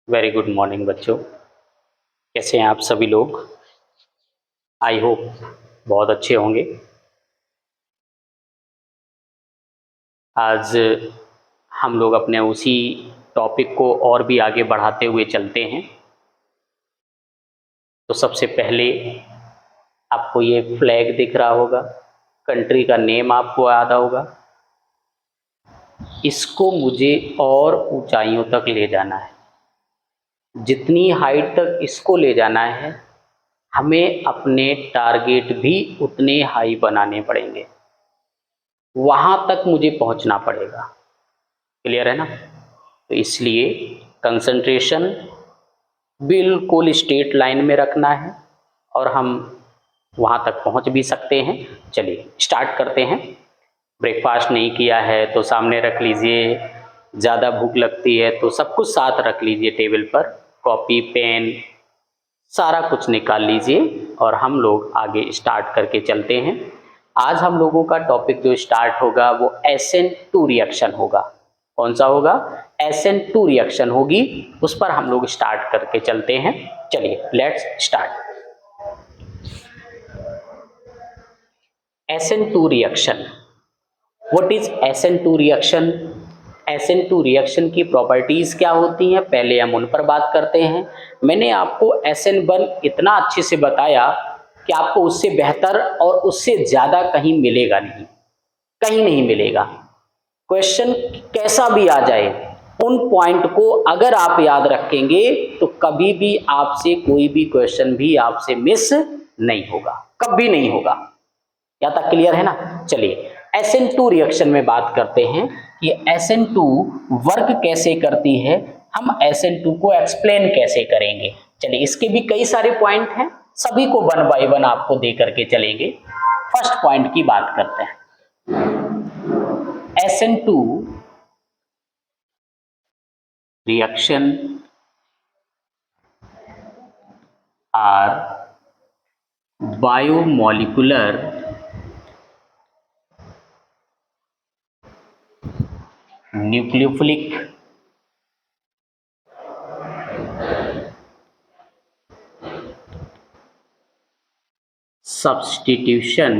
Very good morning बच्चों। कैसे हैं आप सभी लोग? आई होप बहुत अच्छे होंगे। आज हम लोग अपने उसी टॉपिक को और भी आगे बढ़ाते हुए चलते हैं। तो सबसे पहले आपको ये फ्लैग दिख रहा होगा, कंट्री का नेम आपको याद होगा। इसको मुझे और ऊंचाइयों तक ले जाना है। जितनी हाइट तक इसको ले जाना है, हमें अपने टारगेट भी उतने हाई बनाने पड़ेंगे। वहाँ तक मुझे पहुँचना पड़ेगा। क्लियर है ना? तो इसलिए कंसंट्रेशन बिल्कुल स्ट्रेट लाइन में रखना है और हम वहाँ तक पहुँच भी सकते हैं। चलिए स्टार्ट करते हैं। ब्रेकफास्ट नहीं किया है तो सामने रख लीजिए, ज़्यादा भूख लगती है तो सब कुछ साथ रख लीजिए टेबल पर, कॉपी पेन सारा कुछ निकाल लीजिए और हम लोग आगे स्टार्ट करके चलते हैं। आज हम लोगों का टॉपिक जो स्टार्ट होगा वो SN2 रिएक्शन होगा। कौन सा होगा? SN2 रिएक्शन होगी, उस पर हम लोग स्टार्ट करके चलते हैं। चलिए let's start. SN2 reaction. What is SN2 reaction? SN2 reaction की प्रॉपर्टीज क्या होती हैं, पहले हम उन पर बात करते हैं। मैंने आपको SN1 इतना अच्छे से बताया कि आपको उससे बेहतर और उससे ज़्यादा कहीं मिलेगा नहीं, कहीं नहीं मिलेगा। क्वेश्चन कैसा भी आ जाए, उन पॉइंट को अगर आप याद रखेंगे तो कभी भी आपसे कोई भी क्वेश्चन भी आपसे मिस नहीं होगा, कभी नहीं होगा। यहाँ तक क्लियर है ना? चलिए SN2 रिएक्शन में बात करते हैं कि SN2 वर्क कैसे करती है, हम SN2 को एक्सप्लेन कैसे करेंगे। चलिए इसके भी कई सारे पॉइंट हैं, सभी को वन बाय वन आपको दे करके चलेंगे। फर्स्ट पॉइंट की बात करते हैं। SN2 reaction are bimolecular nucleophilic substitution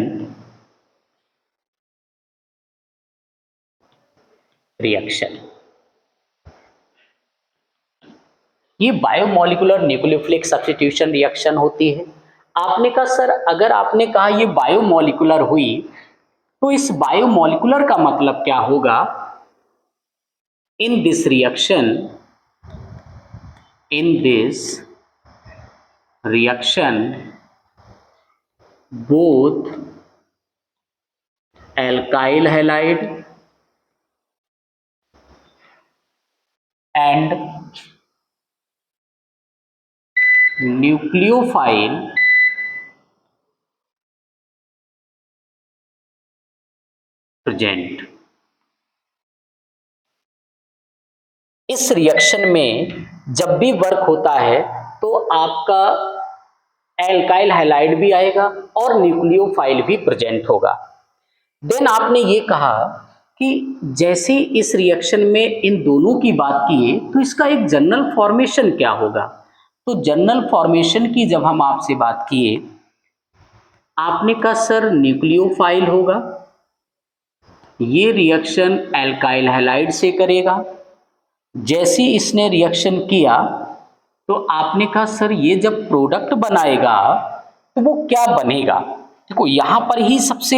reaction. ये बायोमोलिकुलर न्यूक्लियोफिलिक सब्स्टिट्यूशन रिएक्शन होती है। आपने कहा सर, अगर आपने कहा ये बायोमोलिकुलर हुई तो इस बायोमोलिकुलर का मतलब क्या होगा? In this reaction both alkyl halide and nucleophile present। इस रिएक्शन में जब भी वर्क होता है तो आपका एल्काइल हैलाइड भी आएगा और न्यूक्लियोफाइल भी प्रेजेंट होगा। देन आपने ये कहा कि जैसे इस रिएक्शन में इन दोनों की बात किए तो इसका एक जनरल फॉर्मेशन क्या होगा। तो जनरल फॉर्मेशन की जब हम आपसे बात किए, आपने कहा सर न्यूक्लियोफाइल होगा, ये रिएक्शन एल्काइल हैलाइड से करेगा। जैसे इसने रिएक्शन किया तो आपने कहा सर ये जब प्रोडक्ट बनाएगा तो वो क्या बनेगा। देखो यहाँ पर ही सबसे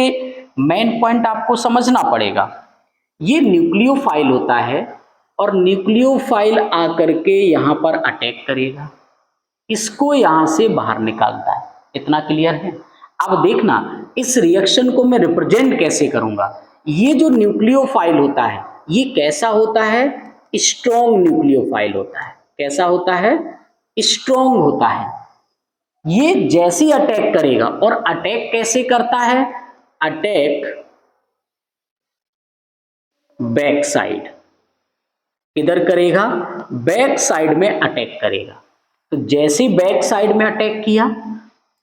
मेन पॉइंट आपको समझना पड़ेगा। ये न्यूक्लियोफाइल होता है और न्यूक्लियोफाइल आकर के यहाँ पर अटैक करेगा, इसको यहाँ से बाहर निकालता है। इतना क्लियर है? अब देखना इस रिएक्शन को मैं रिप्रेजेंट कैसे करूंगा। ये जो न्यूक्लियोफाइल होता है ये कैसा होता है? स्ट्रॉन्ग न्यूक्लियोफाइल होता है। कैसा होता है? स्ट्रॉन्ग होता है। ये जैसे ही अटैक करेगा, और अटैक कैसे करता है? Attack back side. किधर करेगा? बैक साइड में अटैक करेगा। तो जैसे बैक साइड में अटैक किया,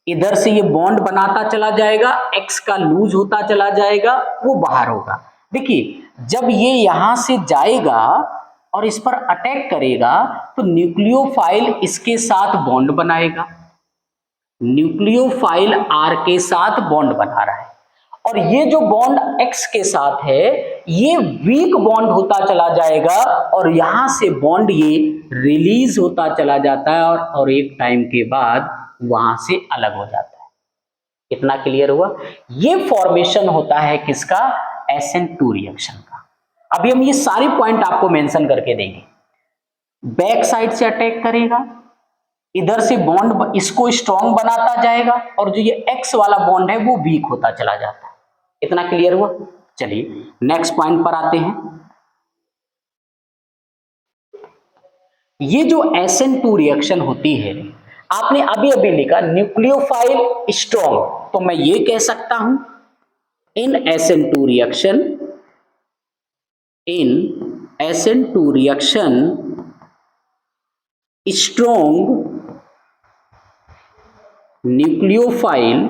इधर से ये बॉन्ड बनाता चला जाएगा, एक्स का लूज होता चला जाएगा, वो बाहर होगा। देखिए जब ये यहां से जाएगा और इस पर अटैक करेगा तो न्यूक्लियोफाइल इसके साथ बॉन्ड बनाएगा। न्यूक्लियोफाइल R के साथ बॉन्ड बना रहा है और ये जो बॉन्ड X के साथ है ये वीक बॉन्ड होता चला जाएगा और यहां से बॉन्ड ये रिलीज होता चला जाता है और एक टाइम के बाद वहां से अलग हो जाता है। इतना क्लियर हुआ? ये फॉर्मेशन होता है किसका? SN2 रिएक्शन का। अभी हम ये सारे पॉइंट आपको मेंशन करके देंगे। बैक साइड से अटैक करेगा, इधर से बॉन्ड इसको स्ट्रॉन्ग बनाता जाएगा और जो ये X वाला बॉन्ड है वो वीक होता चला जाता है। इतना क्लियर हुआ? चलिए नेक्स्ट पॉइंट पर आते हैं। ये जो SN2 रिएक्शन होती है, आपने अभी अभी लिखा न्यूक्लियोफाइल स्ट्रॉन्ग, तो मैं ये कह सकता हूं इन SN2 reaction strong nucleophile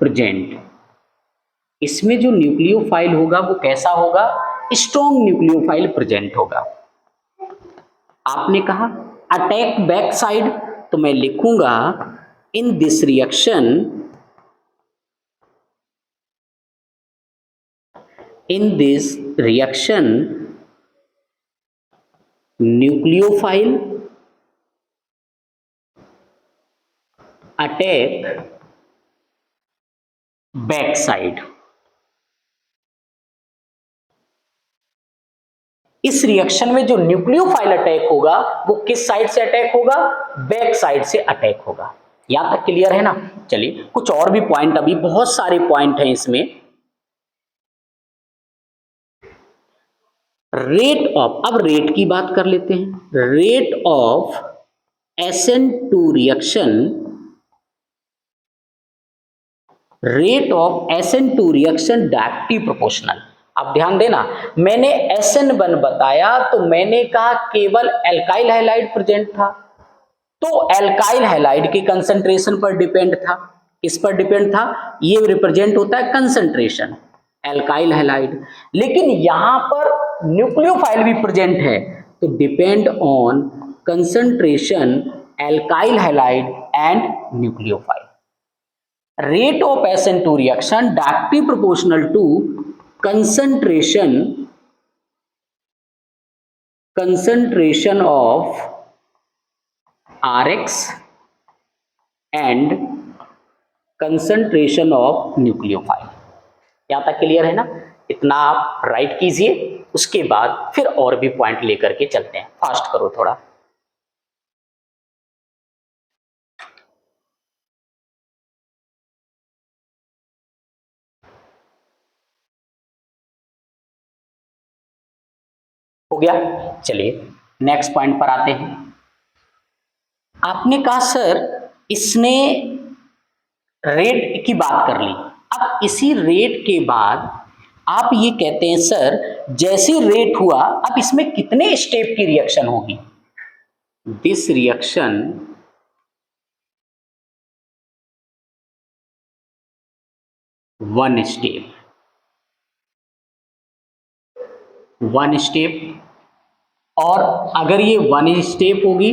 present. इसमें जो न्यूक्लियोफाइल होगा वो कैसा होगा? स्ट्रॉन्ग न्यूक्लियोफाइल प्रेजेंट होगा। आपने कहा अटैक बैक साइड, तो मैं लिखूंगा in this reaction nucleophile attack back side. इस रिएक्शन में जो न्यूक्लियोफाइल अटैक होगा वो किस साइड से अटैक होगा? बैक साइड से अटैक होगा। यहां तक क्लियर है ना? चलिए कुछ और भी पॉइंट, अभी बहुत सारे पॉइंट हैं इसमें। रेट ऑफ, अब रेट की बात कर लेते हैं। Rate of SN2 reaction, rate of SN2 reaction directly proportional. अब ध्यान देना, मैंने SN1 बताया तो मैंने कहा केवल एल्काइल हैलाइड प्रेजेंट था, तो एल्काइल हैलाइड के कंसंट्रेशन पर डिपेंड था। किस पर डिपेंड था? ये रिप्रेजेंट होता है कंसंट्रेशन, एल्काइल हैलाइड। लेकिन यहां पर न्यूक्लियोफाइल भी प्रेजेंट है तो depend on concentration alkyl halide and nucleophile. Rate of SN2 reaction directly proportional to concentration of Rx and concentration of nucleophile। यहां तक क्लियर है ना? इतना आप राइट कीजिए, उसके बाद फिर और भी पॉइंट लेकर के चलते हैं। फास्ट करो थोड़ा। हो गया? चलिए नेक्स्ट पॉइंट पर आते हैं। आपने कहा सर इसने रेट की बात कर ली, अब इसी रेट के बाद आप ये कहते हैं सर जैसे रेट हुआ अब इसमें कितने स्टेप की रिएक्शन होगी? दिस रिएक्शन वन स्टेप, और अगर ये वन स्टेप होगी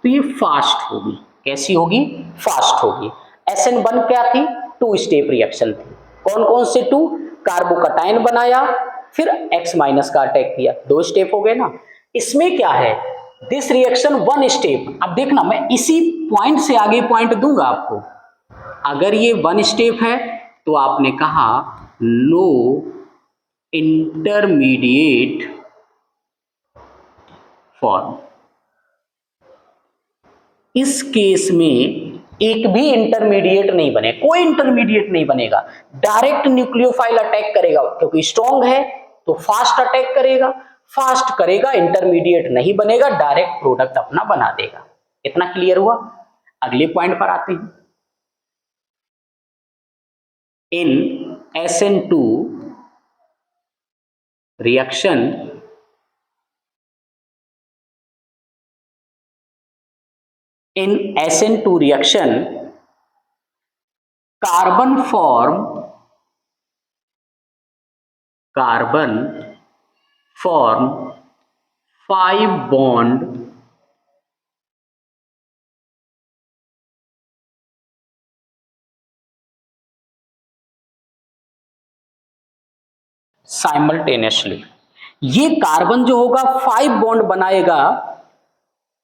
तो ये फास्ट होगी। कैसी होगी? फास्ट होगी। SN1 क्या थी? 2 स्टेप रिएक्शन थी। कौन कौन से 2? कार्बोकटायन बनाया, फिर X माइनस का अटैक किया, 2 स्टेप हो गए ना। इसमें क्या है? This reaction 1 step. अब देखना मैं इसी पॉइंट से आगे पॉइंट दूंगा आपको। अगर ये 1 स्टेप है तो आपने कहा नो इंटरमीडिएट फॉर्म। इस केस में एक भी इंटरमीडिएट नहीं बने, कोई इंटरमीडिएट नहीं बनेगा, डायरेक्ट न्यूक्लियोफाइल अटैक करेगा, क्योंकि स्ट्रॉन्ग है तो फास्ट अटैक करेगा, फास्ट करेगा, इंटरमीडिएट नहीं बनेगा, डायरेक्ट प्रोडक्ट अपना बना देगा। इतना क्लियर हुआ? अगले पॉइंट पर आते हैं। इन SN2 reaction in SN2 reaction carbon form 5 bond simultaneously. ये कार्बन जो होगा 5 बॉन्ड बनाएगा,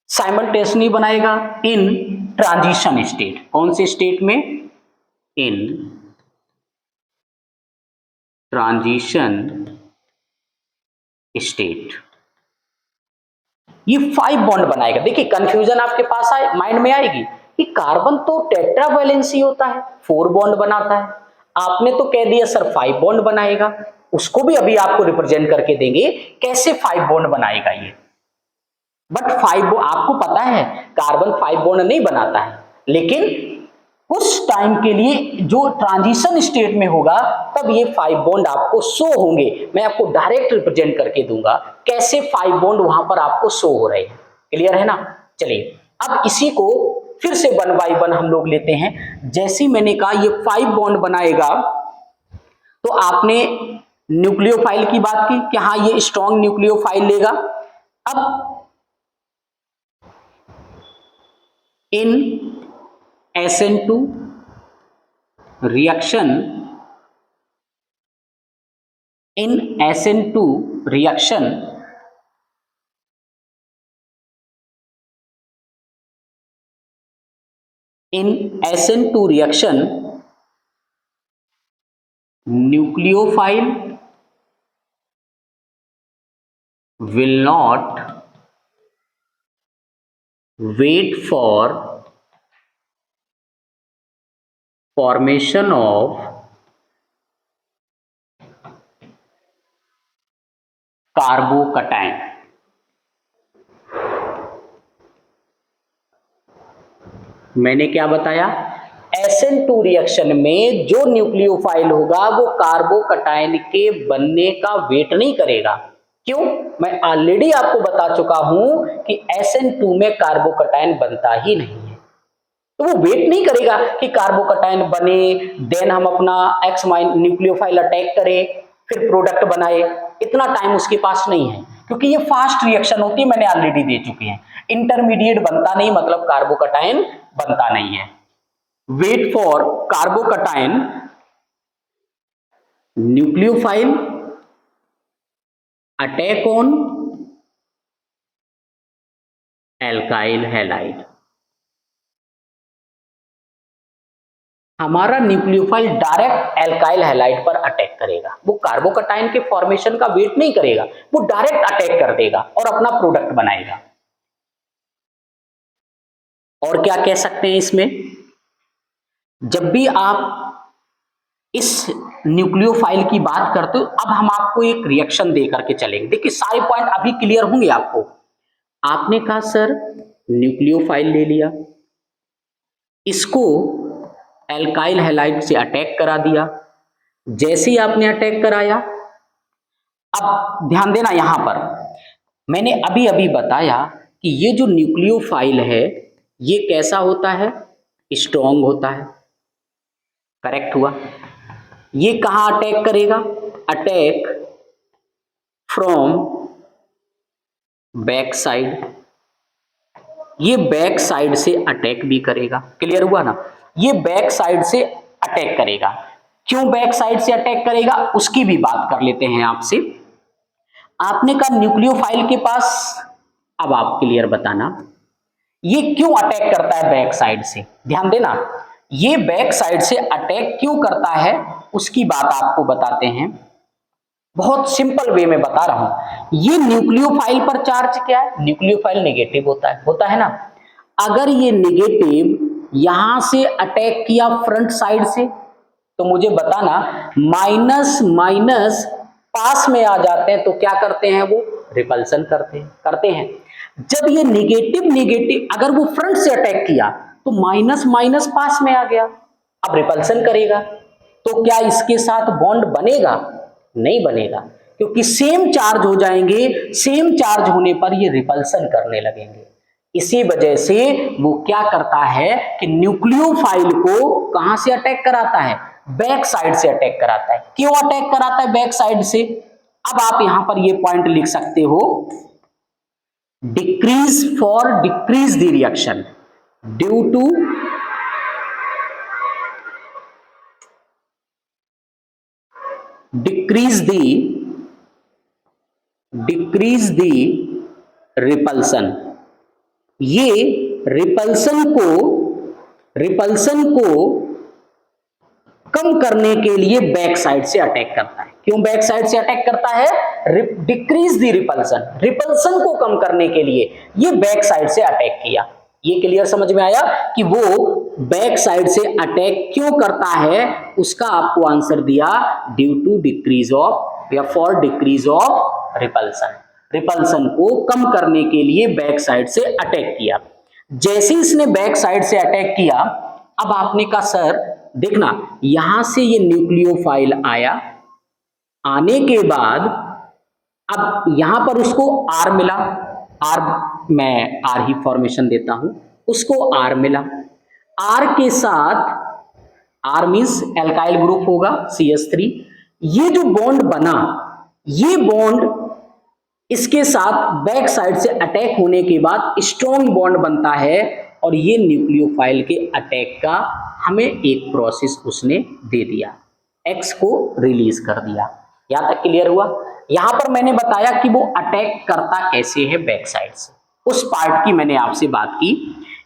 साइमल्टेनियसली बनाएगा इन ट्रांजिशन स्टेट। कौन से स्टेट में? इन ट्रांजिशन स्टेट। ये 5 बॉन्ड बनाएगा। देखिए कंफ्यूजन आपके पास आए, माइंड में आएगी कि कार्बन तो टेट्रावैलेंसी होता है, 4 बॉन्ड बनाता है, आपने तो कह दिया सर 5 बॉन्ड बनाएगा। उसको भी अभी आपको रिप्रेजेंट करके देंगे कैसे 5 बॉन्ड बनाएगा ये। बट 5 आपको पता है कार्बन 5 बॉन्ड नहीं बनाता है, लेकिन उस टाइम के लिए जो ट्रांजिशन स्टेट में होगा तब ये 5 बॉन्ड आपको शो होंगे। मैं आपको डायरेक्ट रिप्रेजेंट करके दूंगा कैसे 5 बॉन्ड वहां पर आपको शो हो रहे हैं। क्लियर है ना? चलिए अब इसी को फिर से 1 बाय 1 हम लोग लेते हैं। जैसे मैंने कहा ये 5 बॉन्ड बनाएगा, तो आपने न्यूक्लियोफाइल की बात की कि हाँ ये स्ट्रॉन्ग न्यूक्लियोफाइल लेगा। अब इन SN2 reaction, in SN2 reaction in SN2 reaction nucleophile will not wait for formation of carbocation. मैंने क्या बताया? SN2 रिएक्शन में जो न्यूक्लियोफाइल होगा वो कार्बोकटायन के बनने का वेट नहीं करेगा। क्यों? मैं ऑलरेडी आपको बता चुका हूं कि SN2 में कार्बोकटायन बनता ही नहीं है, तो वो वेट नहीं करेगा कि कार्बोकटायन बने देन हम अपना एक्स न्यूक्लियोफाइल अटैक करें फिर प्रोडक्ट बनाए। इतना टाइम उसके पास नहीं है, क्योंकि ये फास्ट रिएक्शन होती है, मैंने ऑलरेडी दे चुके हैं। इंटरमीडिएट बनता नहीं मतलब कार्बोकटायन बनता नहीं है। Wait for carbocation nucleophile attack on alkyl halide. हमारा न्यूक्लियोफाइल डायरेक्ट एल्काइल हैलाइड पर अटैक करेगा, वो कार्बोकटायन के फॉर्मेशन का वेट नहीं करेगा, वो डायरेक्ट अटैक कर देगा और अपना प्रोडक्ट बनाएगा। और क्या कह सकते हैं इसमें? जब भी आप इस न्यूक्लियोफाइल की बात करते हो, अब हम आपको एक रिएक्शन दे करके चलेंगे। देखिए सारे पॉइंट अभी क्लियर होंगे आपको। आपने कहा सर न्यूक्लियोफाइल ले लिया, इसको एल्काइल हैलाइड से अटैक करा दिया। जैसे ही आपने अटैक कराया, अब ध्यान देना यहां पर मैंने अभी अभी बताया कि ये जो न्यूक्लियोफाइल है ये कैसा होता है? स्ट्रॉन्ग होता है। करेक्ट हुआ। ये कहां अटैक करेगा? Attack from back side. ये बैक साइड से अटैक भी करेगा। क्लियर हुआ ना? ये बैक साइड से अटैक करेगा। क्यों बैक साइड से अटैक करेगा उसकी भी बात कर लेते हैं आपसे। आपने कहा न्यूक्लियोफाइल के पास, अब आप क्लियर बताना ये क्यों अटैक करता है बैक साइड से। ध्यान देना, ये बैक साइड से अटैक क्यों करता है उसकी बात आपको बताते हैं। बहुत सिंपल वे में बता रहा हूं। ये न्यूक्लियोफाइल पर चार्ज क्या है? न्यूक्लियोफाइल नेगेटिव होता है ना। अगर ये नेगेटिव यहां से अटैक किया फ्रंट साइड से, तो मुझे बताना माइनस माइनस पास में आ जाते हैं तो क्या करते हैं? वो रिपल्सन करते हैं। जब ये नेगेटिव अगर वो फ्रंट से अटैक किया तो माइनस माइनस पास में आ गया, अब रिपल्सन करेगा। तो क्या इसके साथ बॉन्ड बनेगा? नहीं बनेगा, क्योंकि सेम चार्ज हो जाएंगे। सेम चार्ज होने पर ये रिपल्सन करने लगेंगे। इसी वजह से वो क्या करता है कि न्यूक्लियोफाइल को कहां से अटैक कराता है? बैक साइड से अटैक कराता है। क्यों अटैक कराता है बैक साइड से? अब आप यहां पर ये पॉइंट लिख सकते हो, decrease for decrease the reaction due to decrease the repulsion. ये रिपल्सन को कम करने के लिए बैक साइड से अटैक करता है। क्यों बैक साइड से अटैक करता है? डिक्रीज द रिपल्सन को कम करने के लिए ये बैक साइड से अटैक किया। ये क्लियर समझ में आया कि वो बैक साइड से अटैक क्यों करता है? उसका आपको आंसर दिया, ड्यू टू डिक्रीज ऑफ या फॉर डिक्रीज ऑफ रिपल्सन को कम करने के लिए बैक साइड से अटैक किया। जैसे इसने बैक साइड से अटैक किया, अब आपने कहा सर देखना, यहां से ये न्यूक्लियोफाइल आया, आने के बाद अब यहां पर उसको आर मिला, आर मैं आर ही फॉर्मेशन देता हूं, उसको आर मिला, आर के साथ आर मींस एल्काइल ग्रुप होगा CH3। ये जो बॉन्ड बना, ये बॉन्ड इसके साथ बैक साइड से अटैक होने के बाद स्ट्रॉन्ग बॉन्ड बनता है और ये न्यूक्लियोफाइल के अटैक का हमें एक प्रोसेस उसने दे दिया, एक्स को रिलीज कर दिया। यहां तक क्लियर हुआ? यहां पर मैंने बताया कि वो अटैक करता कैसे है बैक साइड से, उस पार्ट की मैंने आपसे बात की।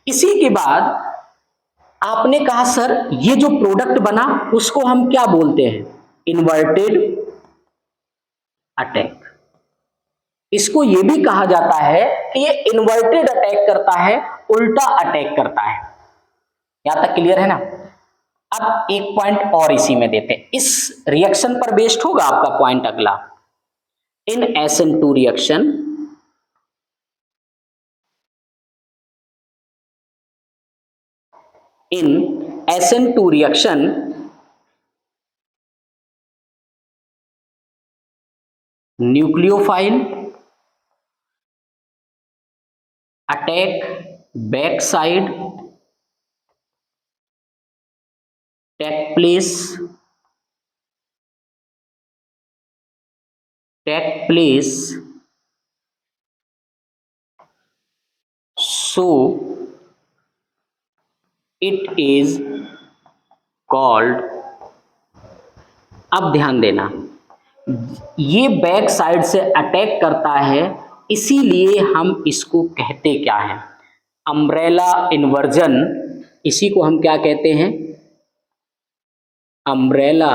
इसी के बाद आपने कहा सर ये जो प्रोडक्ट बना उसको हम क्या बोलते हैं? Inverted attack. इसको ये भी कहा जाता है कि ये इन्वर्टेड अटैक करता है, उल्टा अटैक करता है। यहां तक क्लियर है ना? अब एक पॉइंट और इसी में देते हैं, इस रिएक्शन पर बेस्ड होगा आपका पॉइंट अगला। इन SN2 reaction nucleophile attack back side take place so it is called। अब ध्यान देना, ये बैक साइड से अटैक करता है, इसीलिए हम इसको कहते क्या है? Umbrella inversion. इसी को हम क्या कहते हैं? अम्ब्रेला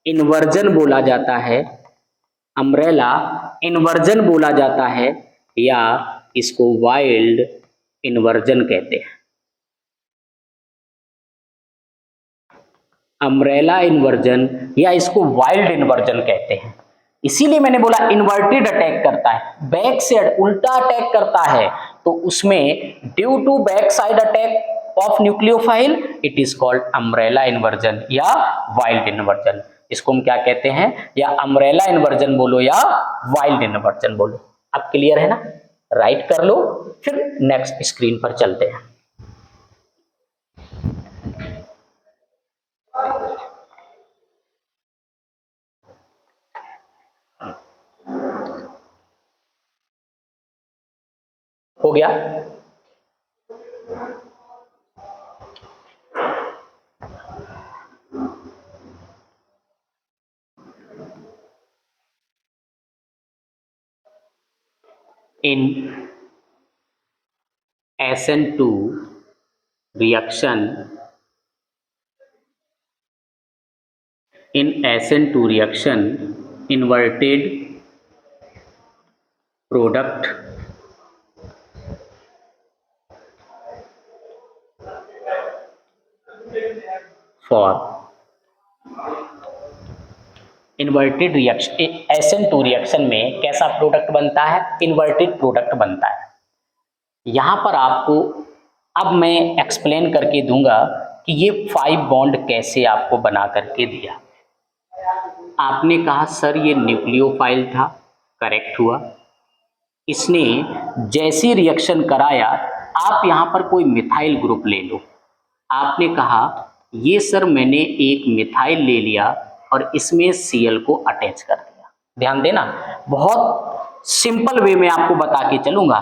इन्वर्जन बोला जाता है, अम्ब्रेला इन्वर्जन बोला जाता है, या इसको वाइल्ड इन्वर्जन कहते हैं। अम्ब्रेला इन्वर्जन या इसको वाइल्ड इन्वर्जन कहते हैं। इसीलिए मैंने बोला इन्वर्टेड अटैक करता है, बैक से उल्टा अटैक करता है, तो उसमें due to back side attack of nucleophile it is called umbrella inversion या वाइल्ड इन्वर्जन। इसको हम क्या कहते हैं? या अम्ब्रेला इन्वर्जन बोलो या वाइल्ड इन्वर्जन बोलो। अब क्लियर है ना? राइट कर लो, फिर नेक्स्ट स्क्रीन पर चलते हैं। हो गया? In SN2 reaction, inverted product for inverted reaction, SN2 reaction में कैसा प्रोडक्ट बनता है? इन्वर्टेड प्रोडक्ट बनता है। यहां पर आपको अब मैं एक्सप्लेन करके दूंगा कि ये 5 बॉन्ड कैसे आपको बना करके दिया। आपने कहा सर ये न्यूक्लियोफाइल था, करेक्ट हुआ। इसने जैसी रिएक्शन कराया, आप यहां पर कोई मिथाइल ग्रुप ले लो। आपने कहा ये सर मैंने एक मिथाइल ले लिया और इसमें Cl को अटैच कर दिया, ध्यान देना, बहुत सिंपल वे में आपको बता के चलूंगा।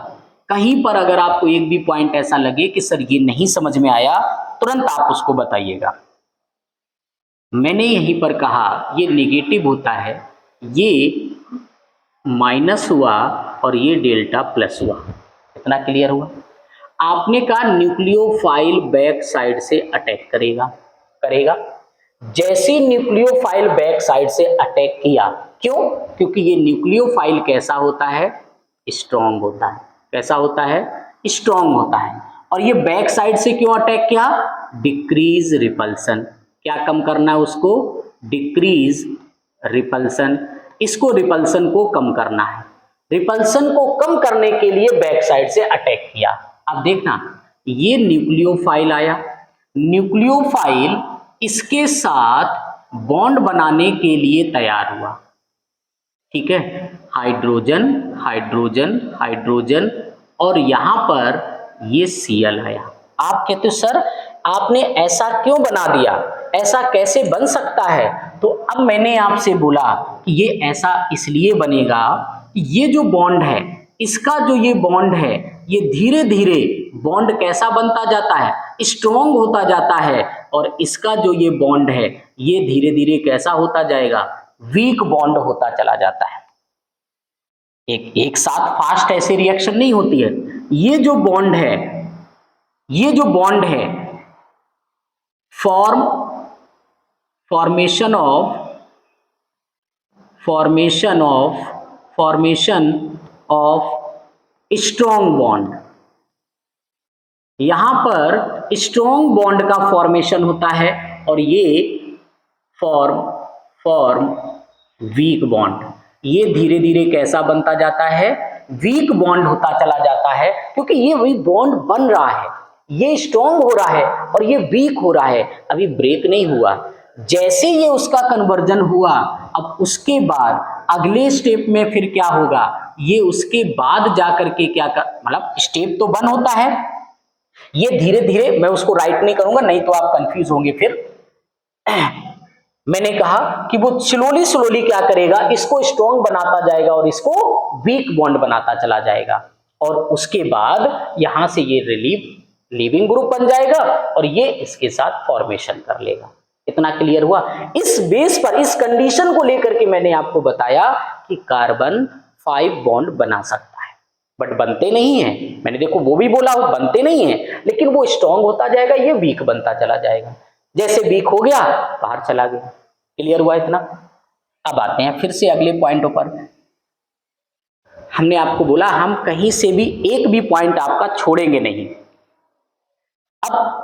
कहीं पर अगर आपको एक भी पॉइंट ऐसा लगे कि सर ये नहीं समझ में आया, तुरंत आप उसको बताइएगा। मैंने यहीं पर कहा ये नेगेटिव होता है, ये माइनस हुआ और ये डेल्टा प्लस हुआ। इतना क्लियर हुआ? आपने कहा न्यूक्लियोफाइल बैक साइड से अटैक करेगा। जैसे न्यूक्लियोफाइल बैक साइड से अटैक किया, क्यों? क्योंकि ये न्यूक्लियोफाइल कैसा होता है? स्ट्रॉन्ग होता है। कैसा होता है? स्ट्रॉन्ग होता है। और ये बैक साइड से क्यों अटैक किया? Decrease repulsion. क्या कम करना है उसको? Decrease repulsion. इसको रिपल्सन को कम करना है। रिपल्सन को कम करने के लिए बैक साइड से अटैक किया। अब देखना, ये न्यूक्लियोफाइल आया, न्यूक्लियोफाइल इसके साथ बॉन्ड बनाने के लिए तैयार हुआ। ठीक है, हाइड्रोजन हाइड्रोजन हाइड्रोजन, और यहां पर ये Cl आया। आप कहते हो सर आपने ऐसा क्यों बना दिया, ऐसा कैसे बन सकता है? तो अब मैंने आपसे बोला कि ये ऐसा इसलिए बनेगा कि ये जो बॉन्ड है, इसका जो ये बॉन्ड है, ये धीरे धीरे बॉन्ड कैसा बनता जाता है? स्ट्रॉन्ग होता जाता है। और इसका जो ये बॉन्ड है, ये धीरे धीरे कैसा होता जाएगा? वीक बॉन्ड होता चला जाता है। एक साथ फास्ट ऐसे रिएक्शन नहीं होती है। ये जो बॉन्ड है, ये जो बॉन्ड है, फॉर्मेशन ऑफ स्ट्रॉन्ग बॉन्ड। यहां पर स्ट्रॉन्ग बॉन्ड का फॉर्मेशन होता है और ये फॉर्म वीक बॉन्ड। ये धीरे धीरे कैसा बनता जाता है? वीक बॉन्ड होता चला जाता है, क्योंकि ये वीक बॉन्ड बन रहा है, ये स्ट्रॉन्ग हो रहा है और ये वीक हो रहा है, अभी ब्रेक नहीं हुआ। जैसे ये उसका कन्वर्जन हुआ, अब उसके बाद अगले स्टेप में फिर क्या होगा? ये उसके बाद जाकर के क्या मतलब स्टेप तो वन होता है, ये धीरे धीरे, मैं उसको राइट नहीं करूंगा नहीं तो आप कंफ्यूज होंगे फिर। मैंने कहा कि वो स्लोली क्या करेगा? इसको स्ट्रॉन्ग बनाता जाएगा और इसको वीक बॉन्ड बनाता चला जाएगा, और उसके बाद यहां से ये लीविंग ग्रुप बन जाएगा और ये इसके साथ फॉर्मेशन कर लेगा। इतना क्लियर हुआ? इस बेस पर, इस कंडीशन को लेकर के मैंने आपको बताया कि कार्बन 5 बॉन्ड बना सकता है, बट बनते नहीं है। मैंने देखो वो भी बोला, वो बनते नहीं है, लेकिन वो स्ट्रॉन्ग होता जाएगा, ये वीक बनता चला जाएगा। जैसे वीक हो गया, बाहर चला गया। क्लियर हुआ इतना? अब आते हैं फिर से अगले पॉइंटों पर। हमने आपको बोला हम कहीं से भी एक भी पॉइंट आपका छोड़ेंगे नहीं। अब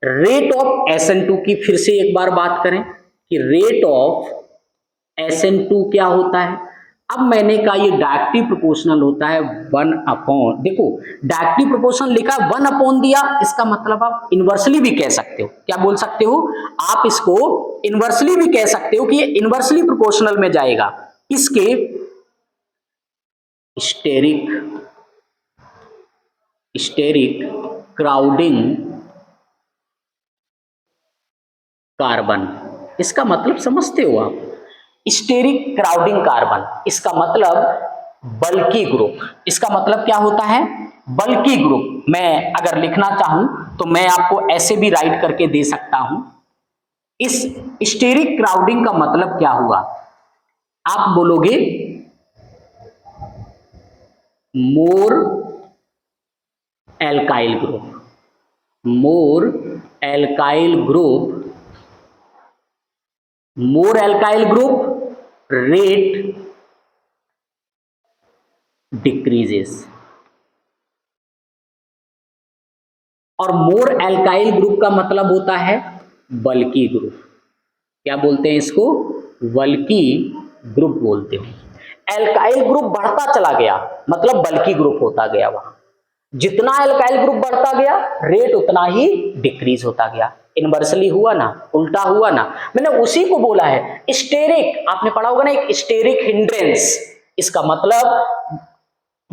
रेट ऑफ SN2 की फिर से एक बार बात करें कि रेट ऑफ SN2 क्या होता है। अब मैंने कहा ये डायरेक्टली प्रोपोर्शनल होता है 1 अपॉन, देखो डायरेक्टली प्रोपोर्शनल लिखा 1 अपॉन दिया, इसका मतलब आप इनवर्सली भी कह सकते हो। क्या बोल सकते हो? आप इसको इनवर्सली भी कह सकते हो कि ये इनवर्सली प्रोपोर्शनल में जाएगा इसके स्टेरिक क्राउडिंग कार्बन। इसका मतलब समझते हो आप? स्टेरिक क्राउडिंग कार्बन, इसका मतलब बल्की ग्रुप। इसका मतलब क्या होता है? बल्की ग्रुप। मैं अगर लिखना चाहूं तो मैं आपको ऐसे भी राइट करके दे सकता हूं। इस स्टेरिक क्राउडिंग का मतलब क्या हुआ? आप बोलोगे मोर एल्काइल ग्रुप, मोर एल्काइल ग्रुप रेट डिक्रीजेस, और मोर एल्काइल ग्रुप का मतलब होता है बल्की ग्रुप। क्या बोलते हैं इसको? बल्की ग्रुप बोलते हैं। एल्काइल ग्रुप बढ़ता चला गया मतलब बल्की ग्रुप होता गया। वहां जितना एल्काइल ग्रुप बढ़ता गया, रेट उतना ही डिक्रीज होता गया। इनवर्सली हुआ ना, उल्टा हुआ ना। मैंने उसी को बोला है स्टेरिक, आपने पढ़ा होगा ना, एक स्टेरिक हिंड्रेंस। इसका मतलब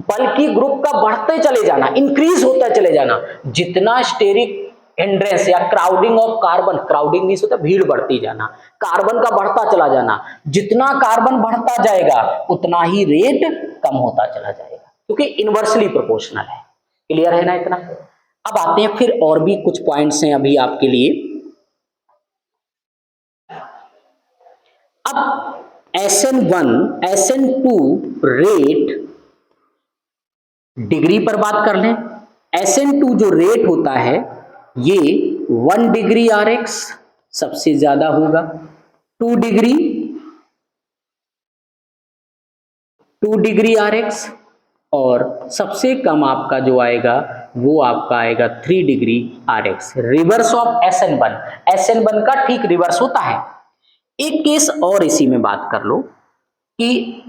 बल्कि ग्रुप का बढ़ते चले जाना, इंक्रीज होता चले जाना। जितना स्टेरिक हिंड्रेंस या crowding of carbon, crowding means होता है भीड़ बढ़ती जाना, कार्बन का बढ़ता चला जाना, जितना कार्बन बढ़ता जाएगा उतना ही रेट कम होता चला जाएगा, क्योंकि इनवर्सली प्रोपोर्शनल है। क्लियर है ना इतना? अब आते हैं फिर और भी कुछ पॉइंट्स हैं अभी आपके लिए। अब SN1 SN2 रेट डिग्री पर बात कर लें। SN2 जो रेट होता है ये 1 डिग्री RX सबसे ज्यादा होगा, 2 डिग्री 2 डिग्री RX, और सबसे कम आपका जो आएगा वो आपका आएगा 3 degree RX, reverse of SN1। SN1 का ठीक रिवर्स होता है। एक केस और इसी में बात कर लो कि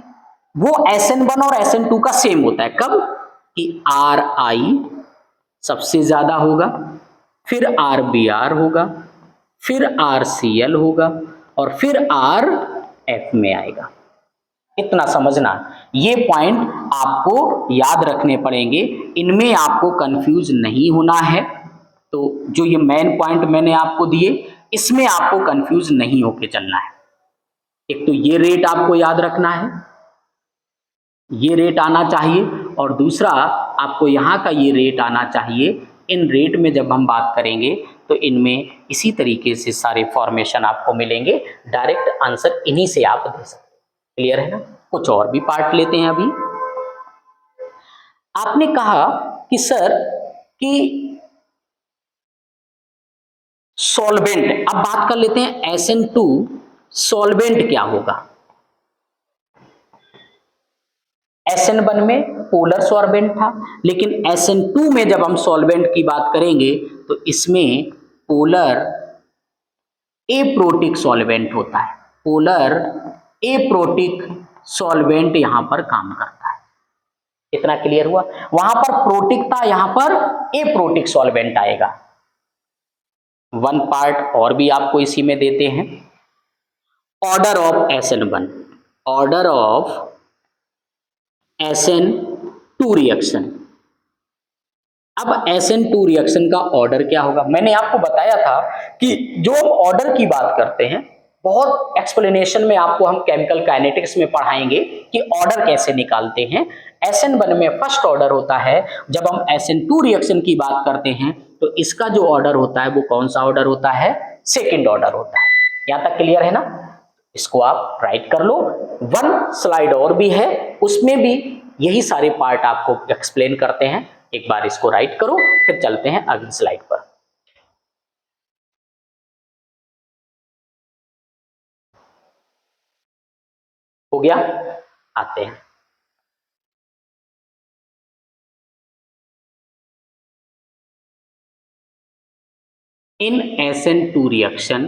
वो SN1 और SN2 का सेम होता है, कब कि RI सबसे ज्यादा होगा, फिर RBr होगा, फिर RCl होगा, और फिर RF में आएगा। इतना समझना, ये पॉइंट आपको याद रखने पड़ेंगे, इनमें आपको कंफ्यूज नहीं होना है। तो जो ये मेन पॉइंट मैंने आपको दिए इसमें आपको कंफ्यूज नहीं होके चलना है। एक तो ये रेट आपको याद रखना है, ये रेट आना चाहिए, और दूसरा आपको यहाँ का ये रेट आना चाहिए। इन रेट में जब हम बात करेंगे तो इनमें इसी तरीके से सारे फॉर्मेशन आपको मिलेंगे, डायरेक्ट आंसर इन्हीं से आप दे सकते हैं। क्लियर है ना? कुछ और भी पार्ट लेते हैं अभी। आपने कहा कि सर कि सॉल्वेंट, अब बात कर लेते हैं SN2 सॉल्वेंट क्या होगा। SN1 में पोलर सॉल्वेंट था, लेकिन SN2 में जब हम सॉल्वेंट की बात करेंगे तो इसमें पोलर एप्रोटिक सॉल्वेंट होता है, पोलर एप्रोटिक सॉल्वेंट यहां पर काम करता है। इतना क्लियर हुआ? वहां पर प्रोटिक था, यहां पर एप्रोटिक सॉल्वेंट आएगा। वन पार्ट और भी आपको इसी में देते हैं, order of SN1, order of SN2 reaction. अब SN2 रिएक्शन का ऑर्डर क्या होगा? मैंने आपको बताया था कि जो हम ऑर्डर की बात करते हैं, बहुत एक्सप्लेनेशन में आपको हम केमिकल काइनेटिक्स में पढ़ाएंगे कि ऑर्डर कैसे निकालते हैं। SN1 में फर्स्ट ऑर्डर होता है, जब हम SN2 रिएक्शन की बात करते हैं तो इसका जो ऑर्डर होता है वो कौन सा ऑर्डर होता है? सेकेंड ऑर्डर होता है। यहां तक क्लियर है ना? इसको आप राइट कर लो। वन स्लाइड और भी है, उसमें भी यही सारे पार्ट आपको एक्सप्लेन करते हैं। एक बार इसको राइट करो, फिर चलते हैं अगली स्लाइड पर। हो गया? आते हैं। इन SN2 रिएक्शन,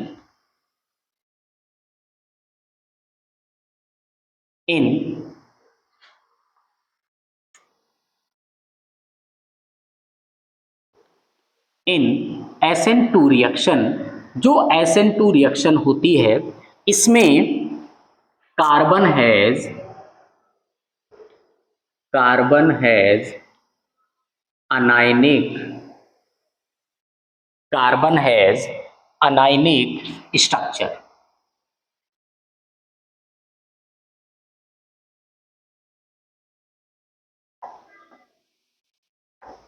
इन इन SN2 रिएक्शन, जो SN2 रिएक्शन होती है इसमें carbon has anionic, carbon has anionic structure.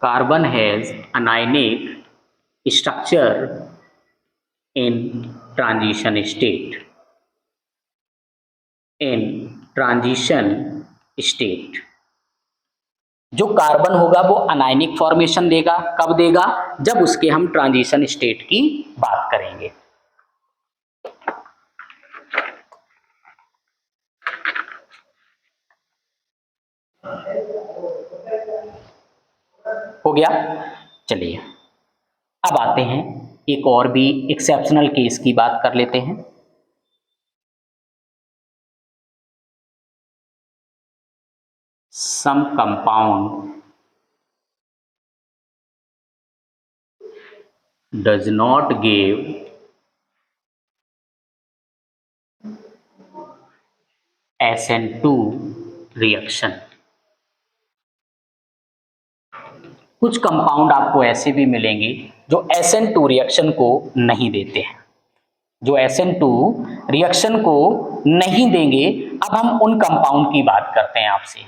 Carbon has anionic structure in transition state, in transition state. जो कार्बन होगा वो अनायनिक फॉर्मेशन देगा, कब देगा? जब उसके हम ट्रांजिशन स्टेट की बात करेंगे। हो गया? चलिए अब आते हैं, एक और भी एक्सेप्शनल केस की बात कर लेते हैं। Some compound does not give SN2 reaction। कुछ कंपाउंड आपको ऐसे भी मिलेंगे जो SN2 रिएक्शन को नहीं देते हैं, जो SN2 रिएक्शन को नहीं देंगे। अब हम उन कंपाउंड की बात करते हैं आपसे।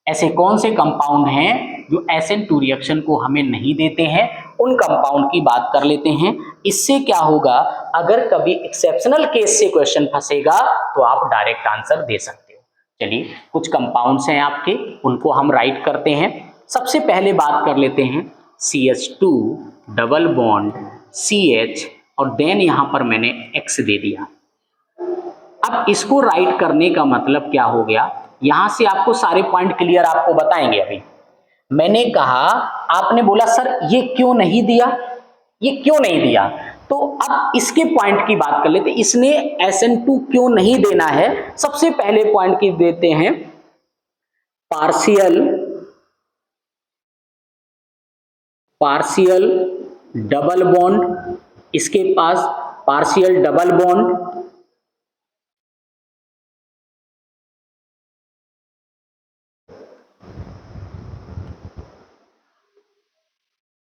ऐसे कौन से कंपाउंड हैं जो SN2 रिएक्शन को हमें नहीं देते हैं, उन कंपाउंड की बात कर लेते हैं। इससे क्या होगा, अगर कभी एक्सेप्शनल केस से क्वेश्चन फंसेगा तो आप डायरेक्ट आंसर दे सकते हो। चलिए कुछ कंपाउंड्स हैं आपके, उनको हम राइट करते हैं। सबसे पहले बात कर लेते हैं CH2 डबल बॉन्ड CH और देन यहां पर मैंने X दे दिया। अब इसको राइट करने का मतलब क्या हो गया, यहां से आपको सारे पॉइंट क्लियर आपको बताएंगे। अभी मैंने कहा, आपने बोला सर ये क्यों नहीं दिया, ये क्यों नहीं दिया, तो अब इसके पॉइंट की बात कर लेते। इसने SN2 क्यों नहीं देना है, सबसे पहले पॉइंट की देते हैं पार्शियल डबल बॉन्ड, इसके पास partial double bond,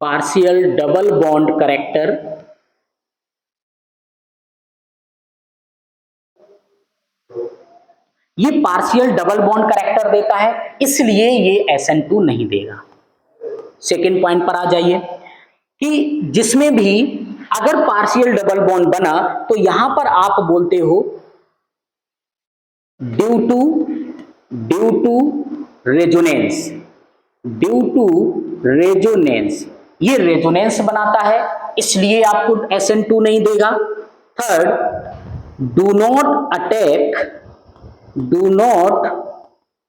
partial double bond character, ये पार्शियल डबल बॉन्ड कैरेक्टर देता है, इसलिए ये SN2 नहीं देगा। सेकेंड पॉइंट पर आ जाइए कि जिसमें भी अगर पार्शियल डबल बॉन्ड बना तो यहां पर आप बोलते हो due to resonance, due to resonance, ये रेजोनेंस बनाता है इसलिए आपको SN2 नहीं देगा। Third, do not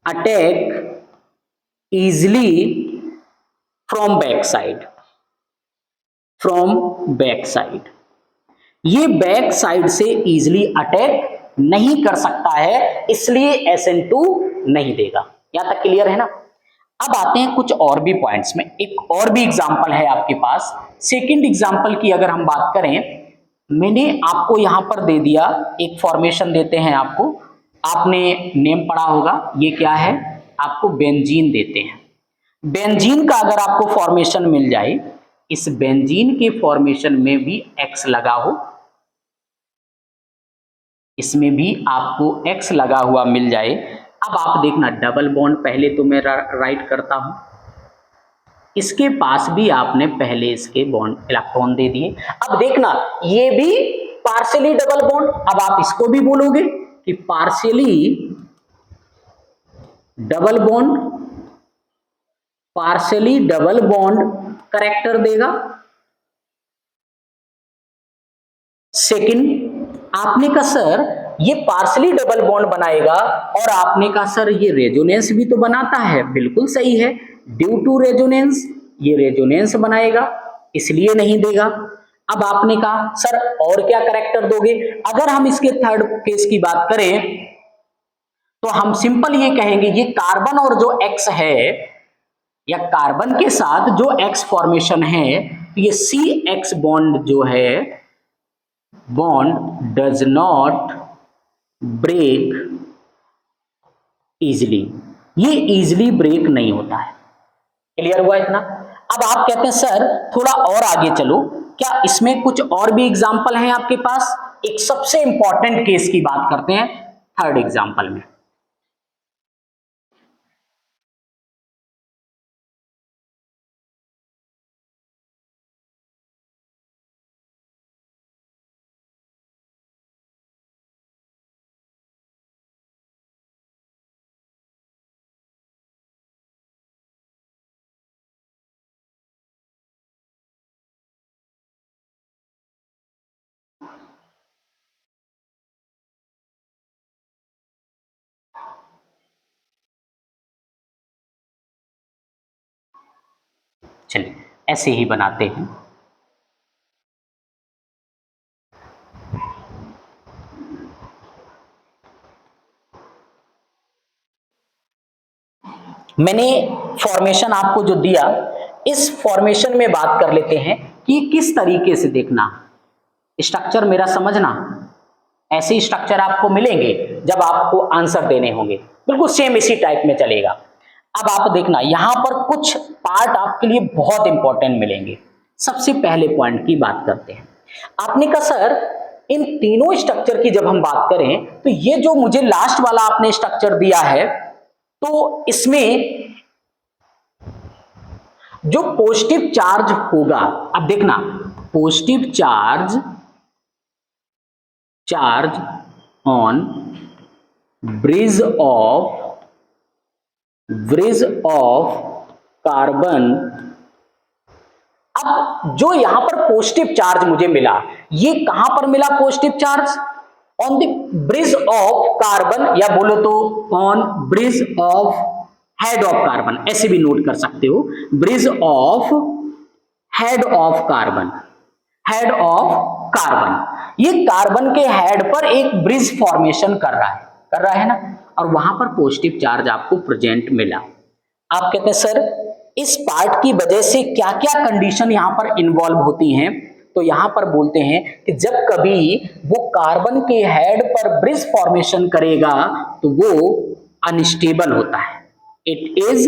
attack easily from back side, ये बैक साइड से इजिली अटैक नहीं कर सकता है, इसलिए SN2 नहीं देगा। यहां तक क्लियर है ना। अब आते हैं कुछ और भी पॉइंट्स में। एक और भी एग्जांपल है आपके पास। सेकंड एग्जांपल की अगर हम बात करें, मैंने आपको यहां पर दे दिया, एक फॉर्मेशन देते हैं आपको, आपने नेम पढ़ा होगा, ये क्या है, आपको बेंजीन देते हैं। बेंजीन का अगर आपको फॉर्मेशन मिल जाए, इस बेंजीन के फॉर्मेशन में भी X लगा हो, इसमें भी आपको X लगा हुआ मिल जाए। अब आप देखना, डबल बॉन्ड पहले तो मैं राइट करता हूं, इसके पास भी आपने पहले इसके बॉन्ड इलेक्ट्रॉन दे दिए। अब देखना ये भी पार्शियली डबल बॉन्ड, अब आप इसको भी बोलोगे कि पार्शियली डबल बॉन्ड कैरेक्टर देगा। सेकंड, आपने कहा सर ये पार्शियली डबल बॉन्ड बनाएगा, और आपने कहा सर ये रेजोनेंस भी तो बनाता है, बिल्कुल सही है, ड्यू टू रेजोनेंस, ये रेजोनेंस बनाएगा इसलिए नहीं देगा। अब आपने कहा सर और क्या कैरेक्टर दोगे, अगर हम इसके थर्ड केस की बात करें तो हम सिंपल ये कहेंगे, ये कार्बन और जो X है, या कार्बन के साथ जो X फॉर्मेशन है, ये CX बॉन्ड जो है, bond does not break easily, ये इजिली ब्रेक नहीं होता है। क्लियर हुआ इतना। अब आप कहते हैं सर थोड़ा और आगे चलो, क्या इसमें कुछ और भी एग्जाम्पल हैं आपके पास। एक सबसे इंपॉर्टेंट केस की बात करते हैं थर्ड एग्जाम्पल में। चलिए ऐसे ही बनाते हैं। मैंने फॉर्मेशन आपको जो दिया, इस फॉर्मेशन में बात कर लेते हैं कि किस तरीके से देखना, स्ट्रक्चर मेरा समझना। ऐसे स्ट्रक्चर आपको मिलेंगे जब आपको आंसर देने होंगे, बिल्कुल सेम इसी टाइप में चलेगा। अब आप देखना यहां पर कुछ पार्ट आपके लिए बहुत इंपॉर्टेंट मिलेंगे। सबसे पहले पॉइंट की बात करते हैं। आपने कहा सर इन तीनों स्ट्रक्चर की जब हम बात करें तो ये जो मुझे लास्ट वाला आपने स्ट्रक्चर दिया है तो इसमें जो पॉजिटिव चार्ज होगा, अब देखना positive charge on bridge of carbon. अब जो यहां पर पॉजिटिव चार्ज मुझे मिला, ये कहां पर मिला positive charge? On the bridge of carbon, या बोलो तो on bridge of head of carbon, ऐसे भी नोट कर सकते हो, bridge of head of carbon, head of carbon. ये कार्बन के हेड पर एक ब्रिज फॉर्मेशन कर रहा है ना, और वहां पर पॉजिटिव चार्ज आपको प्रेजेंट मिला। आप कहते हैं सर इस पार्ट की वजह से क्या क्या कंडीशन यहां पर इन्वॉल्व होती हैं, तो यहां पर बोलते हैं कि जब कभी वो कार्बन के हेड पर ब्रिज फॉर्मेशन करेगा तो वो अनस्टेबल होता है, इट इज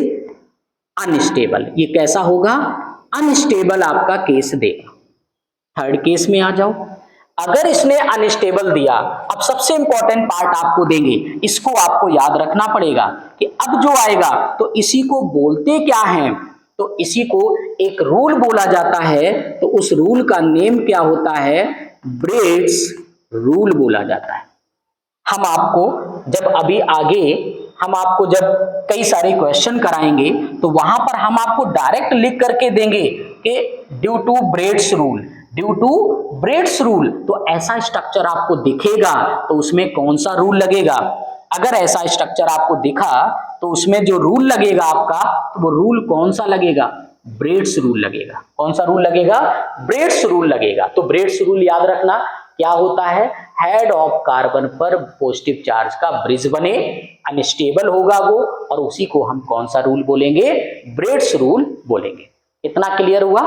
अनस्टेबल। ये कैसा होगा? अनस्टेबल आपका केस देगा। थर्ड केस में आ जाओ, अगर इसने अनस्टेबल दिया, अब सबसे इंपॉर्टेंट पार्ट आपको देंगे, इसको आपको याद रखना पड़ेगा कि अब जो आएगा तो इसी को बोलते क्या है, तो इसी को एक रूल बोला जाता है, तो उस रूल का नेम क्या होता है? ब्रेड्स रूल बोला जाता है। हम आपको जब अभी आगे हम आपको जब कई सारे क्वेश्चन कराएंगे तो वहां पर हम आपको डायरेक्ट लिख करके देंगे कि due to Bredt's rule, due to Bredt's rule, तो ऐसा स्ट्रक्चर आपको दिखेगा तो उसमें कौन सा रूल लगेगा? अगर ऐसा स्ट्रक्चर आपको दिखा तो उसमें जो रूल लगेगा आपका, तो वो रूल कौन सा लगेगा? ब्रेड्स रूल लगेगा। कौन सा रूल लगेगा? ब्रेड्स रूल लगेगा। तो ब्रेड्स रूल याद रखना क्या होता है? हेड ऑफ कार्बन पर पॉजिटिव चार्ज का ब्रिज बने, अनस्टेबल होगा वो, और उसी को हम कौन सा रूल बोलेंगे? ब्रेड्स रूल बोलेंगे। इतना क्लियर हुआ?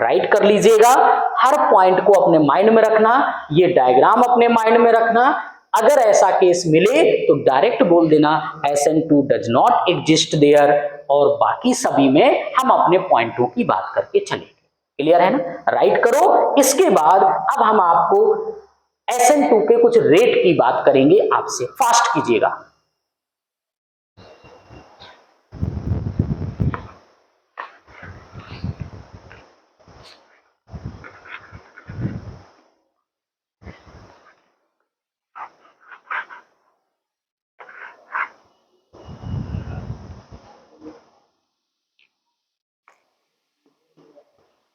राइट कर लीजिएगा। हर पॉइंट को अपने माइंड में रखना, ये डायग्राम अपने माइंड में रखना। अगर ऐसा केस मिले तो डायरेक्ट बोल देना SN2 does not exist there, और बाकी सभी में हम अपने पॉइंटों की बात करके चलेंगे। क्लियर है ना? राइट करो। इसके बाद अब हम आपको SN2 के कुछ रेट की बात करेंगे आपसे, फास्ट कीजिएगा।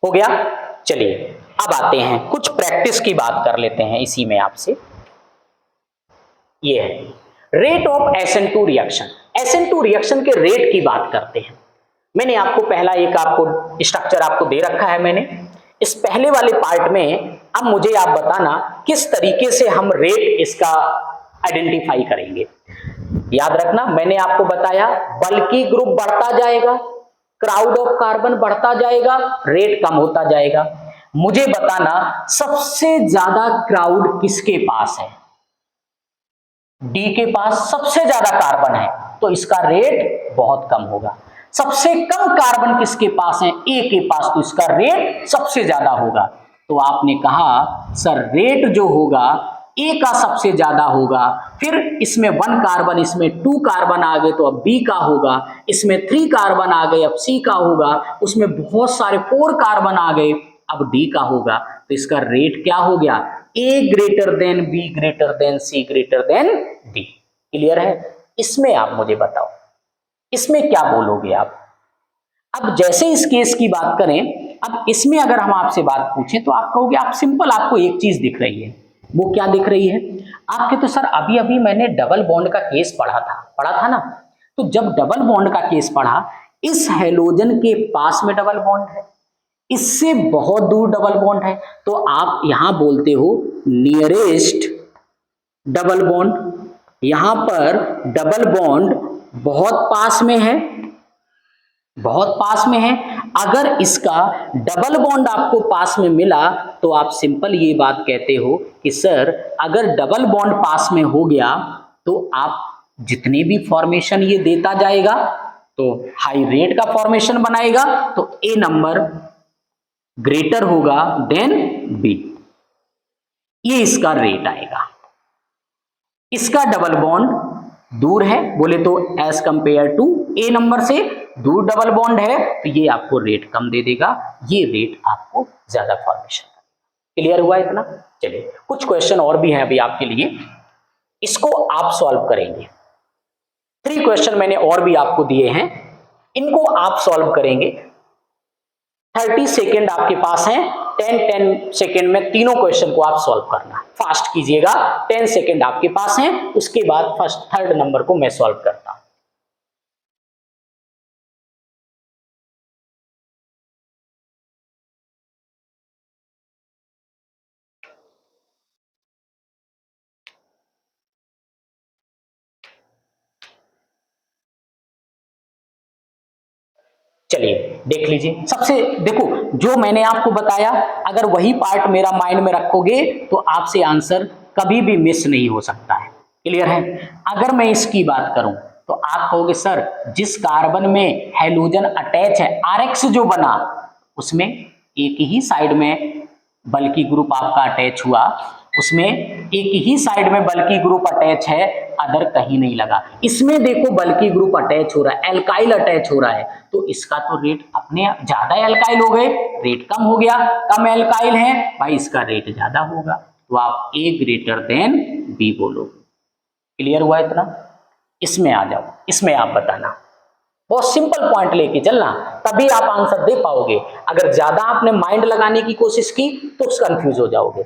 हो गया? चलिए अब आते हैं कुछ प्रैक्टिस की बात कर लेते हैं इसी में आपसे। ये है rate of SN2 reaction. SN2 reaction के रेट की बात करते हैं। मैंने आपको पहला एक आपको स्ट्रक्चर आपको दे रखा है मैंने। इस पहले वाले पार्ट में अब मुझे आप बताना किस तरीके से हम रेट इसका आइडेंटिफाई करेंगे। याद रखना मैंने आपको बताया बल्कि ग्रुप बढ़ता जाएगा, क्राउड ऑफ कार्बन बढ़ता जाएगा, रेट कम होता जाएगा। मुझे बताना सबसे ज्यादा क्राउड किसके पास है? डी के पास सबसे ज्यादा कार्बन है तो इसका रेट बहुत कम होगा। सबसे कम कार्बन किसके पास है? ए के पास, तो इसका रेट सबसे ज्यादा होगा। तो आपने कहा सर रेट जो होगा ए का सबसे ज्यादा होगा, फिर इसमें 1 कार्बन, इसमें 2 कार्बन आ गए तो अब बी का होगा, इसमें 3 कार्बन आ गए अब सी का होगा, उसमें बहुत सारे 4 कार्बन आ गए अब डी का होगा। तो इसका रेट क्या हो गया? A greater than B greater than C greater than D. Clear है? इसमें आप मुझे बताओ इसमें क्या बोलोगे आप? अब जैसे इस केस की बात करें, अब इसमें अगर हम आपसे बात पूछें तो आप कहोगे आप सिंपल, आपको एक चीज दिख रही है। वो क्या दिख रही है? आपके तो सर अभी अभी मैंने डबल बॉन्ड का केस पढ़ा था ना। तो जब डबल बॉन्ड का केस पढ़ा, इस हेलोजन के पास में डबल बॉन्ड है, इससे बहुत दूर डबल बॉन्ड है, तो आप यहां बोलते हो नियरेस्ट डबल बॉन्ड। यहां पर डबल बॉन्ड बहुत पास में है, बहुत पास में है। अगर इसका डबल बॉन्ड आपको पास में मिला तो आप सिंपल ये बात कहते हो कि सर अगर डबल बॉन्ड पास में हो गया तो आप जितने भी फॉर्मेशन ये देता जाएगा तो हाई रेट का फॉर्मेशन बनाएगा तो ए नंबर ग्रेटर होगा देन बी, ये इसका रेट आएगा। इसका डबल बॉन्ड दूर है बोले तो as compare to a number से दूर डबल बॉन्ड है, तो ये आपको रेट कम दे देगा, ये रेट आपको ज्यादा फॉर्मेशन। क्लियर हुआ इतना? चलिए कुछ क्वेश्चन और भी हैं अभी आपके लिए, इसको आप सॉल्व करेंगे। 3 क्वेश्चन मैंने और भी आपको दिए हैं, इनको आप सॉल्व करेंगे। 30 सेकेंड आपके पास हैं, 10 सेकेंड में तीनों क्वेश्चन को आप सॉल्व करना, फास्ट कीजिएगा। 10 सेकेंड आपके पास हैं, उसके बाद फर्स्ट 3rd नंबर को मैं सॉल्व करता हूं। चलिए देख लीजिए, सबसे देखो जो मैंने आपको बताया, अगर वही पार्ट मेरा माइंड में रखोगे तो आपसे आंसर कभी भी मिस नहीं हो सकता है। क्लियर है? अगर मैं इसकी बात करूं तो आप कहोगे सर जिस कार्बन में हैलोजन अटैच है, RX जो बना, उसमें एक ही साइड में बल्कि ग्रुप आपका अटैच हुआ, उसमें एक ही साइड में बल्कि ग्रुप अटैच है, अदर कहीं नहीं लगा। इसमें देखो बल्कि ग्रुप अटैच हो रहा है, एल्काइल अटैच हो रहा है, तो इसका तो रेट अपने ज्यादा एल्काइल हो गए, रेट कम हो गया, कम एल्काइल है भाई, इसका रेट ज्यादा होगा, तो आप ए ग्रेटर देन बी बोलोगे। क्लियर हुआ इतना? इसमें आ जाओ, इसमें आप बताना, बहुत सिंपल पॉइंट लेके चलना, तभी आप आंसर दे पाओगे। अगर ज्यादा आपने माइंड लगाने की कोशिश की तो कंफ्यूज हो जाओगे।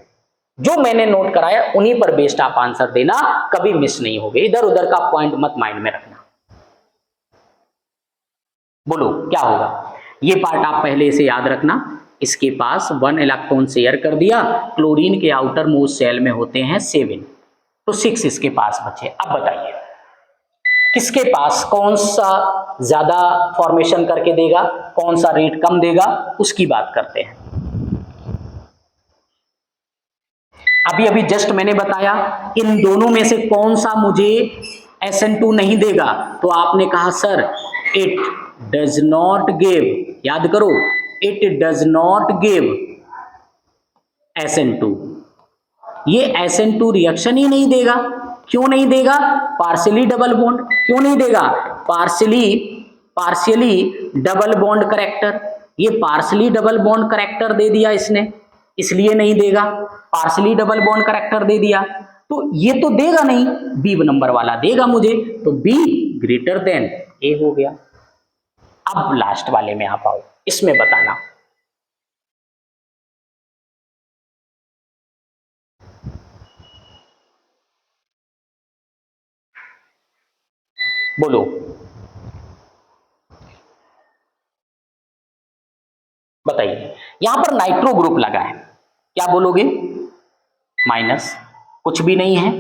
जो मैंने नोट कराया उन्हीं पर बेस्ड आप आंसर देना, कभी मिस नहीं होगे, इधर उधर का पॉइंट मत माइंड में रखना। बोलो क्या होगा? ये पार्ट आप पहले से याद रखना, इसके पास 1 इलेक्ट्रॉन शेयर कर दिया, क्लोरीन के आउटर मोस्ट शेल में होते हैं 7, तो 6 इसके पास बचे। अब बताइए किसके पास कौन सा ज्यादा फॉर्मेशन करके देगा, कौन सा रेट कम देगा, उसकी बात करते हैं। अभी अभी जस्ट मैंने बताया इन दोनों में से कौन सा मुझे SN2 नहीं देगा, तो आपने कहा sir it does not give, याद करो, it does not give SN2, ये SN2 रिएक्शन ही नहीं देगा। क्यों नहीं देगा? Partially double bond. क्यों नहीं देगा? पार्शियली डबल बॉन्ड करेक्टर, ये पार्शियली डबल बॉन्ड करेक्टर दे दिया इसने, इसलिए नहीं देगा। पार्शियली डबल बॉन्ड करेक्टर दे दिया तो ये तो देगा नहीं, बी नंबर वाला देगा मुझे, तो बी ग्रेटर देन ए हो गया। अब लास्ट वाले में आप आओ, इसमें बताना बोलो बताइए। यहां पर नाइट्रो ग्रुप लगा है, क्या बोलोगे? माइनस, कुछ भी नहीं है,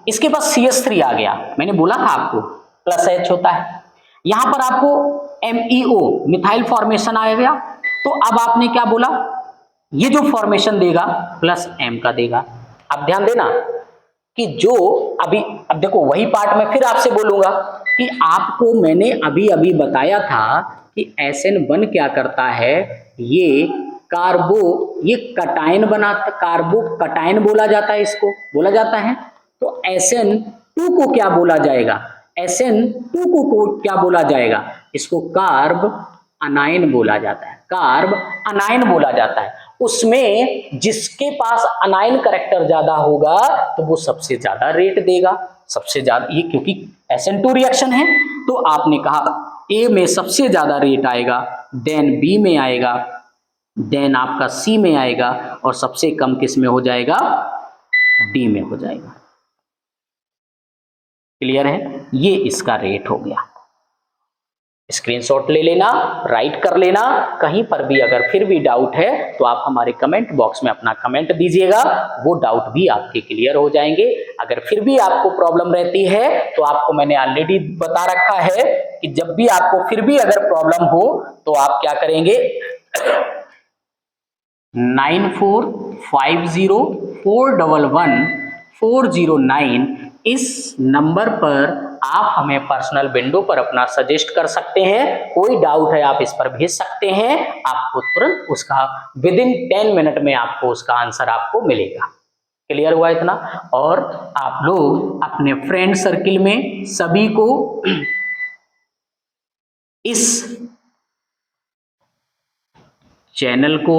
इसके पास CH3 आ गया, मैंने बोला था आपको प्लस H होता है। यहां पर आपको MEO मिथाइल फॉर्मेशन आ गया, तो अब आपने क्या बोला, ये जो फॉर्मेशन देगा प्लस M का देगा। अब ध्यान देना कि जो अभी, अब देखो वही पार्ट मैं फिर आपसे बोलूंगा कि आपको मैंने अभी अभी बताया था कि SN1 क्या करता है, ये ये कटायन बनाता, कार्बो कटायन बोला जाता है, इसको बोला जाता है। तो SN2 को क्या बोला जाएगा? SN2 को क्या बोला जाएगा? इसको कार्ब अनायन बोला जाता है, कार्ब अनायन बोला जाता है। उसमें जिसके पास अनायन करेक्टर ज्यादा होगा तो वो सबसे ज्यादा रेट देगा, सबसे ज्यादा, ये क्योंकि SN2 रिएक्शन है, तो आपने कहा ए में सबसे ज्यादा रेट आएगा, देन बी में आएगा, देन आपका सी में आएगा, और सबसे कम किस में हो जाएगा? डी में हो जाएगा। क्लियर है? ये इसका रेट हो गया। स्क्रीनशॉट ले लेना, राइट कर लेना। कहीं पर भी अगर फिर भी डाउट है तो आप हमारे कमेंट बॉक्स में अपना कमेंट दीजिएगा, वो डाउट भी आपके क्लियर हो जाएंगे। अगर फिर भी आपको प्रॉब्लम रहती है तो आपको मैंने ऑलरेडी बता रखा है कि जब भी आपको फिर भी अगर प्रॉब्लम हो तो आप क्या करेंगे, 9450411409 इस नंबर पर आप हमें पर्सनल विंडो पर अपना सजेस्ट कर सकते हैं। कोई डाउट है आप इस पर भेज सकते हैं, आपको तुरंत उसका विदिन 10 मिनट में आपको उसका आंसर आपको मिलेगा। क्लियर हुआ इतना? और आप लोग अपने फ्रेंड सर्किल में सभी को इस चैनल को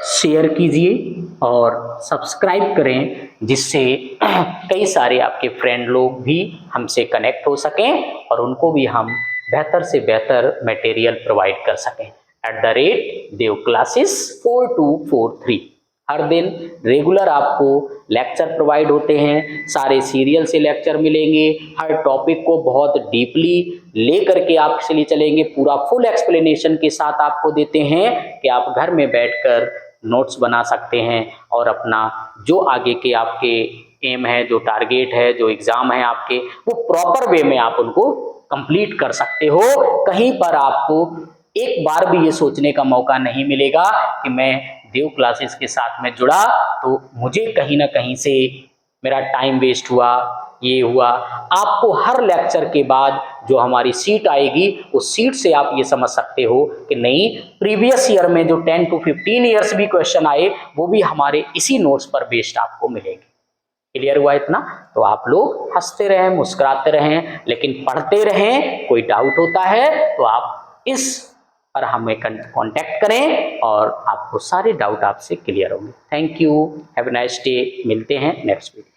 शेयर कीजिए और सब्सक्राइब करें, जिससे कई सारे आपके फ्रेंड लोग भी हमसे कनेक्ट हो सकें और उनको भी हम बेहतर से बेहतर मटेरियल प्रोवाइड कर सकें। @देव क्लासेस 4243 हर दिन रेगुलर आपको लेक्चर प्रोवाइड होते हैं, सारे सीरियल से लेक्चर मिलेंगे, हर टॉपिक को बहुत डीपली लेकर के आप चले चलेंगे, पूरा फुल एक्सप्लेनेशन के साथ आपको देते हैं कि आप घर में बैठकर नोट्स बना सकते हैं और अपना जो आगे के आपके एम है, जो टारगेट है, जो एग्जाम है आपके, वो प्रॉपर वे में आप उनको कंप्लीट कर सकते हो। कहीं पर आपको एक बार भी ये सोचने का मौका नहीं मिलेगा कि मैं देव क्लासेस के साथ में जुड़ा तो मुझे कहीं ना कहीं से मेरा टाइम वेस्ट हुआ, ये हुआ। आपको हर लेक्चर के बाद जो हमारी सीट आएगी उस सीट से आप ये समझ सकते हो कि नहीं, प्रीवियस ईयर में जो 10 to 15 ईयर्स भी क्वेश्चन आए वो भी हमारे इसी नोट्स पर बेस्ड आपको मिलेंगे। क्लियर हुआ इतना? तो आप लोग हंसते रहें, मुस्कुराते रहें, लेकिन पढ़ते रहें। कोई डाउट होता है तो आप इस पर हमें कांटेक्ट करें और आपको सारे डाउट आपसे क्लियर होंगे। Thank you, have a nice day. मिलते हैं नेक्स्ट वीडियो।